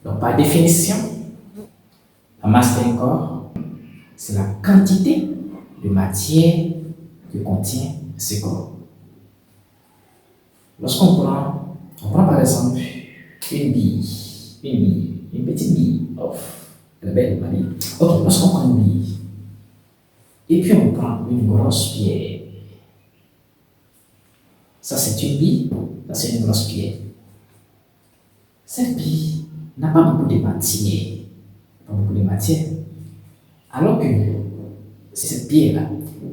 Donc, par définition, la masse d'un corps, c'est la quantité de matière que contient ce corps. On prend par exemple une petite bille, la belle bille. Ok, lorsqu'on prend une bille, et puis on prend une grosse pierre, ça c'est une bille, ça c'est une grosse pierre. Cette bille n'a pas beaucoup de matière, alors que cette pierre-là,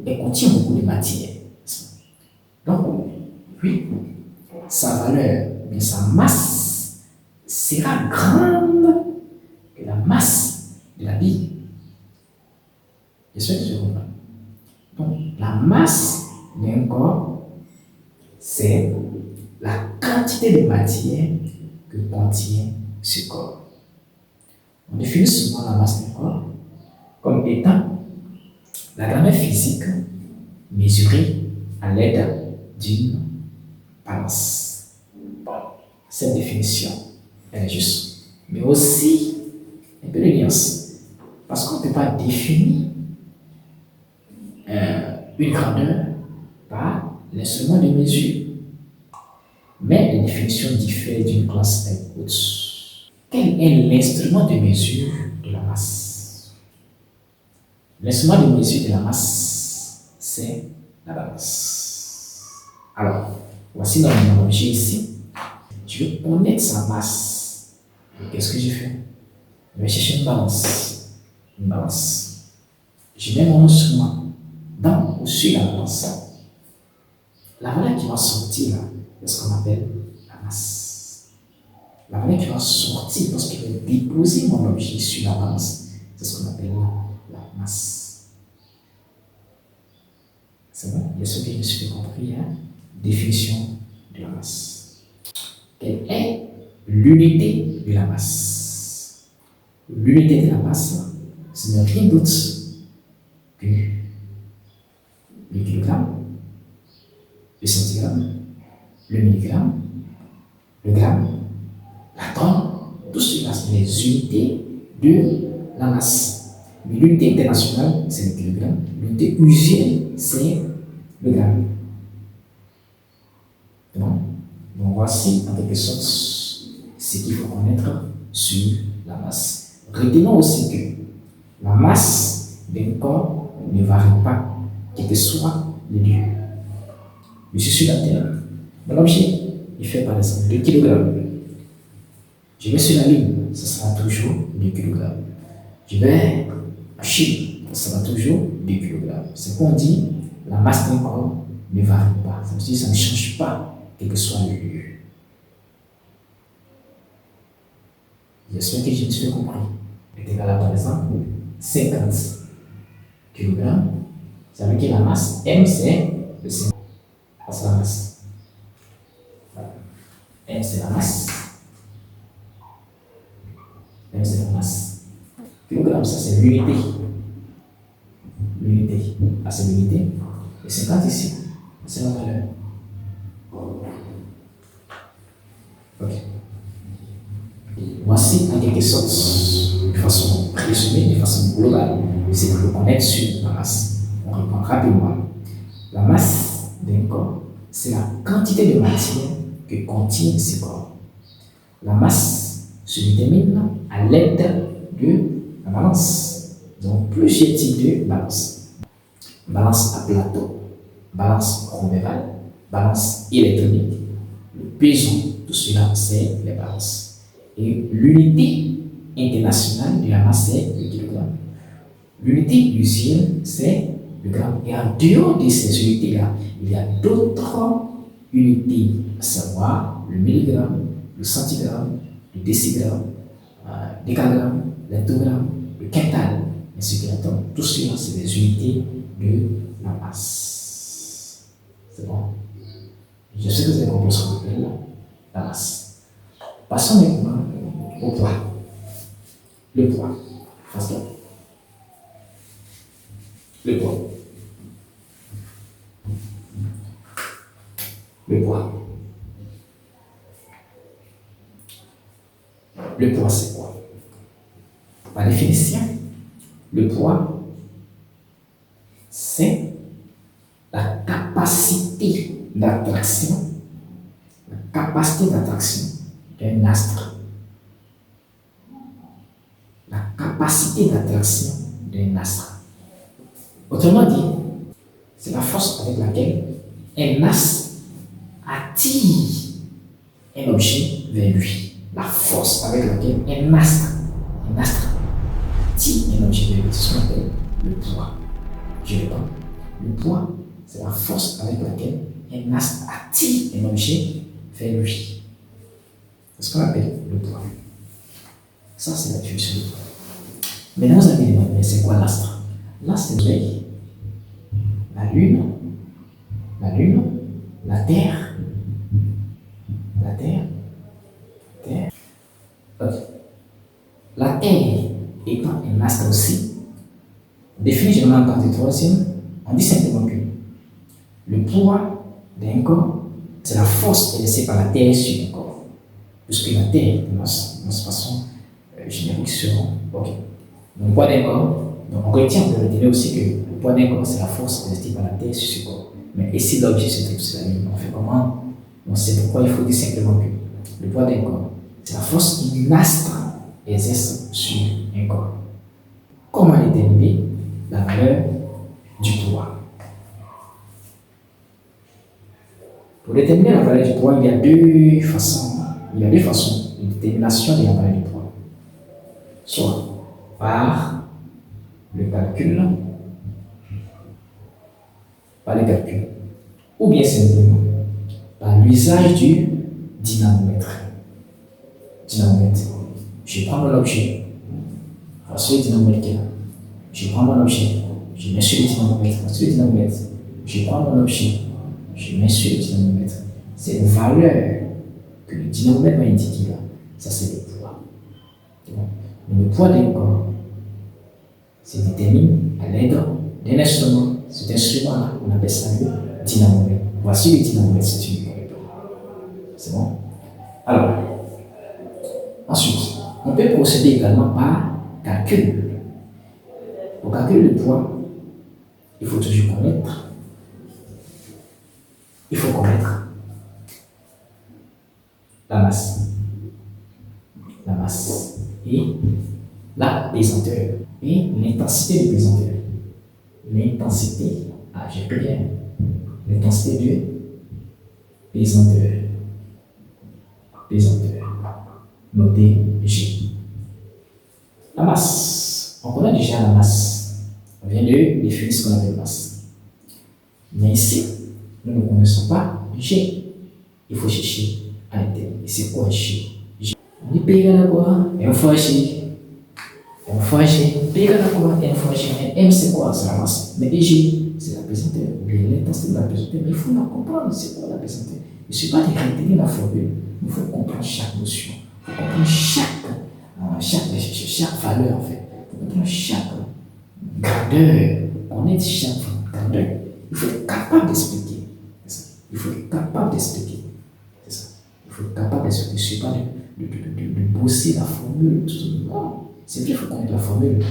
elle contient beaucoup de matière. Donc, oui, sa valeur, mais sa masse sera grande que la masse de la bille. J'espère que je comprends. Donc, la masse d'un corps, c'est la quantité de matière que contient ce corps. On définit souvent la masse d'un corps comme étant la grammaire physique mesurée à l'aide d'une balance. Bon, cette définition, elle est juste, mais aussi un peu de nuance, parce qu'on ne peut pas définir une grandeur par l'instrument de mesure. Mais les définitions diffèrent d'une classe à une autre. Quel est l'instrument de mesure de la masse? L'instrument de mesure de la masse, c'est la balance. Alors, voici dans mon objet ici. Je veux connaître sa masse. Qu'est-ce que je fais? Je vais chercher une balance. Je mets mon instrument dans ou sur la balance. La valeur qui va sortir là, c'est ce qu'on appelle la masse. La valeur qui va sortir lorsque je vais déposer mon objet sur la balance, c'est ce qu'on appelle la masse. C'est bon? Il y a ce que je me suis compris, hein? Définition de la masse. Quelle est l'unité de la masse? L'unité de la masse, ce n'est rien d'autre que le kilogramme, le centigramme, le milligramme, le gramme, la tonne, tout cela sont les unités de la masse. Mais l'unité internationale, c'est le kilogramme. L'unité usuelle, c'est le gramme. Bon. Donc voici en quelque sorte ce qu'il faut connaître sur la masse. Retenons aussi que la masse d'un corps ne varie pas, quel que soit le lieu. Je suis sur la Terre. Mon objet, il fait par exemple 2 kg. Je vais sur la Lune, ce sera toujours 2 kg. Je vais en Chine, ça sera toujours 2 kg. C'est qu'on dit, la masse d'un corps ne varie pas. Ça veut dire que ça ne change pas, quel que soit le lieu. J'espère que je me suis compris. est égal à par exemple 50 kg. Ça veut dire que la masse M, c'est le 50. C'est la masse. Voilà. M, c'est la masse. M, c'est la masse. Kilogramme, ça, c'est l'unité. L'unité. Ah, c'est l'unité. Et 50 ici, c'est la valeur. Ok. Voici en quelque sorte, de façon résumée, de façon globale, ce que vous connaître sur la masse. On répond rapidement. La masse d'un corps, c'est la quantité de matière que contient ce corps. La masse se détermine à l'aide de la balance. Donc, plusieurs types de balance. Balance à plateau, balance romévale, balance électronique, le peso, tout cela, c'est les balances. Et l'unité internationale de la masse, c'est le kilogramme. L'unité usuelle, c'est le gramme. Et en dehors de ces unités-là, il y a d'autres unités, à savoir le milligramme, le centigramme, le décigramme, le décagramme, l'hectogramme, le quintal, ainsi que l'atome. Tout cela, c'est des unités de la masse. C'est bon? Je sais que vous avez compris ce qu'on appelle la masse. Passons maintenant au poids. Le poids. Façon. Le poids. Le poids. Le poids. poids, c'est quoi? Par définition, le poids, c'est la capacité d'attraction d'un astre. La capacité d'attraction d'un astre. Autrement dit, c'est la force avec laquelle un astre attire un objet vers lui. La force avec laquelle un astre attire un objet vers lui. C'est ce qu'on appelle le poids. Je répète, le poids, c'est la force avec laquelle un astre attire un objet vers lui. C'est ce qu'on appelle le poids. Ça, c'est la définition du poids. Maintenant, vous allez me demander, c'est quoi l'astre? L'astre, c'est le soleil, la lune, la terre. Ok. La terre étant un astre aussi, défini généralement par le troisième, on dit simplement que le poids d'un corps, c'est la force exercée par la terre sur un corps. Puisque la terre, de notre façon générique, sur. Ok. Donc, le poids d'un corps, donc on retient, on peut retenir aussi que le poids d'un corps, c'est la force exercée par la terre sur ce corps. Mais ici, l'objet se trouve sur la lune. On fait comment? Donc, c'est pourquoi il faut dire simplement que le poids d'un corps, c'est la force qu'un astre exerce sur un corps. Comment déterminer la valeur du poids? Pour déterminer la valeur du poids, il y a deux façons de détermination de la valeur du poids. Soit par le calcul, ou bien simplement par l'usage du dynamomètre. Je prends mon objet, voici le dynamomètre qui est là. Je prends mon objet, je mets sur le dynamomètre, voici le dynamomètre. Je prends mon objet, je mets sur le dynamomètre. C'est une valeur que le dynamomètre m'a indiqué là. Ça, c'est le poids. Mais le poids d'un corps, c'est déterminé à l'aide d'un instrument. Cet instrument-là, on appelle ça le dynamomètre. Voici le dynamomètre, c'est une valeur. C'est bon? Alors, ensuite, on peut procéder également par calcul. Pour calculer le poids, il faut toujours connaître. Il faut connaître la masse et la pesanteur et l'intensité de pesanteur. L'intensité, j'ai bien, l'intensité de pesanteur. Notez G. La masse. On connaît déjà la masse. On vient de définir ce qu'on appelle masse. Mais ici, nous ne connaissons pas G. Il faut chercher à l'intérieur. Et c'est quoi G? On dit P égale à quoi? M fois G. P égale à quoi? M fois G. M c'est quoi? C'est la masse. Mais G, c'est la pesanteur. Bien l'intensité de la pesanteur. Mais il faut la comprendre. C'est quoi la pesanteur? Il ne suffit pas de retenir la formule. Il faut comprendre chaque notion. Il faut comprendre chaque valeur en fait. Il faut comprendre chaque grandeur. Connaître chaque grandeur. Il faut être capable d'expliquer. Il faut être capable d'expliquer. C'est ça. Il faut être capable d'expliquer. Il ne suffit pas de bosser la formule. Non. C'est vrai, il faut connaître la formule.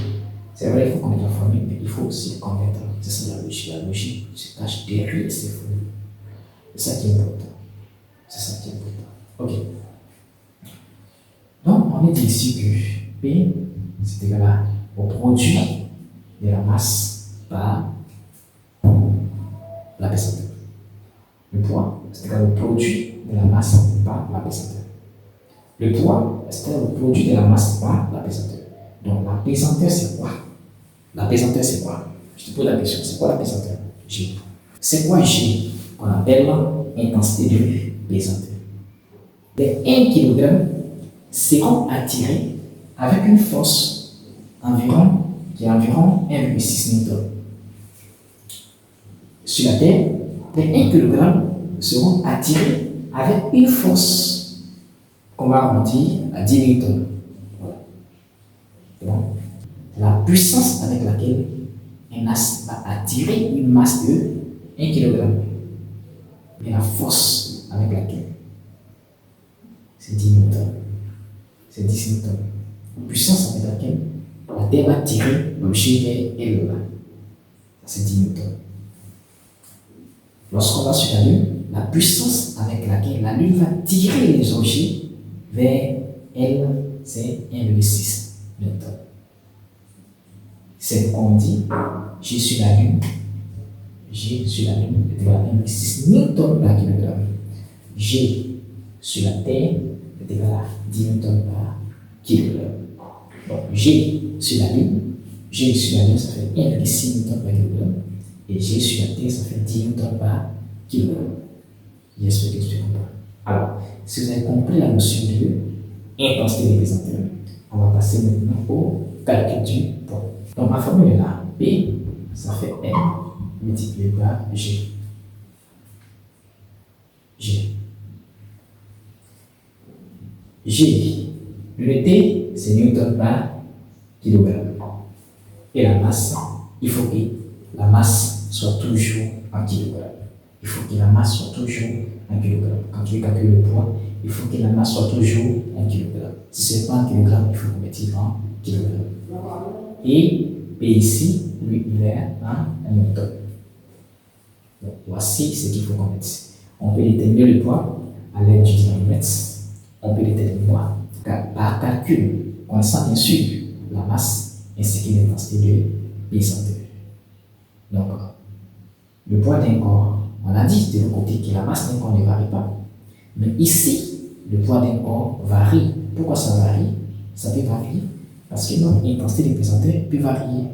C'est vrai, il faut connaître la formule, mais il faut aussi connaître. C'est ça la logique. La logique se cache derrière ces formules. C'est ça qui est important. Ok. Donc, on est dit ici que P, c'est égal au produit de la masse par la pesanteur. Le poids, c'est égal au produit de la masse par la pesanteur. Le poids, c'est égal au produit de la masse par la pesanteur. Donc, la pesanteur, c'est quoi? La pesanteur, c'est quoi? Je te pose la question, c'est quoi la pesanteur? G. C'est quoi G? Qu'on appelle intensité de pesanteur. Les 1 kg seront attirés avec une force qui est environ 1,6 N. Sur la Terre, les 1 kg seront attirés avec une force qu'on va arrondir à 10 N. Voilà. La puissance avec laquelle un astre va attirer une masse de 1 kg. Et la force avec laquelle c'est 10 N. c'est 10 newtons. Puissance avec laquelle la Terre va tirer l'objet vers elle, là, c'est 10 newtons. Lorsqu'on va sur la Lune, la puissance avec laquelle la Lune va tirer les objets vers elle, c'est 1,6 newton. C'est pourquoi on dit G sur la Lune, G sur la Lune est égal à 1,6 newton par kilogramme. G sur la Terre est égal à 10 newtons par kilogramme. Donc G sur la Lune, ça fait 1,6 newton par kilogramme. Et G sur la Terre, ça fait 10 newtons par kilogramme. J'espère que tu comprends. Alors, si vous avez compris la notion de intensité des pesanteurs, on va passer maintenant au calcul du poids. Donc, ma formule est là. P, ça fait M multiplié par G. G. G. L'unité, c'est newton par kilogramme. Et la masse, il faut que la masse soit toujours en kilogramme. Il faut que la masse soit toujours en kilogramme. Quand tu calcules le poids, il faut que la masse soit toujours en kilogramme. Si ce n'est pas en kilogramme, il faut convertir en kilogramme. Et P ici, lui, il est en newton. Donc, voici ce qu'il faut convertir. On peut déterminer le poids à l'aide du dynamomètre. On peut déterminer par calcul, connaissant bien sûr la masse ainsi que l'intensité de pesanteur. Donc, le poids d'un corps, on a dit de l'autre côté que la masse d'un corps ne varie pas. Mais ici, le poids d'un corps varie. Pourquoi ça varie? Ça peut varier parce que notre intensité de pesanteur peut varier.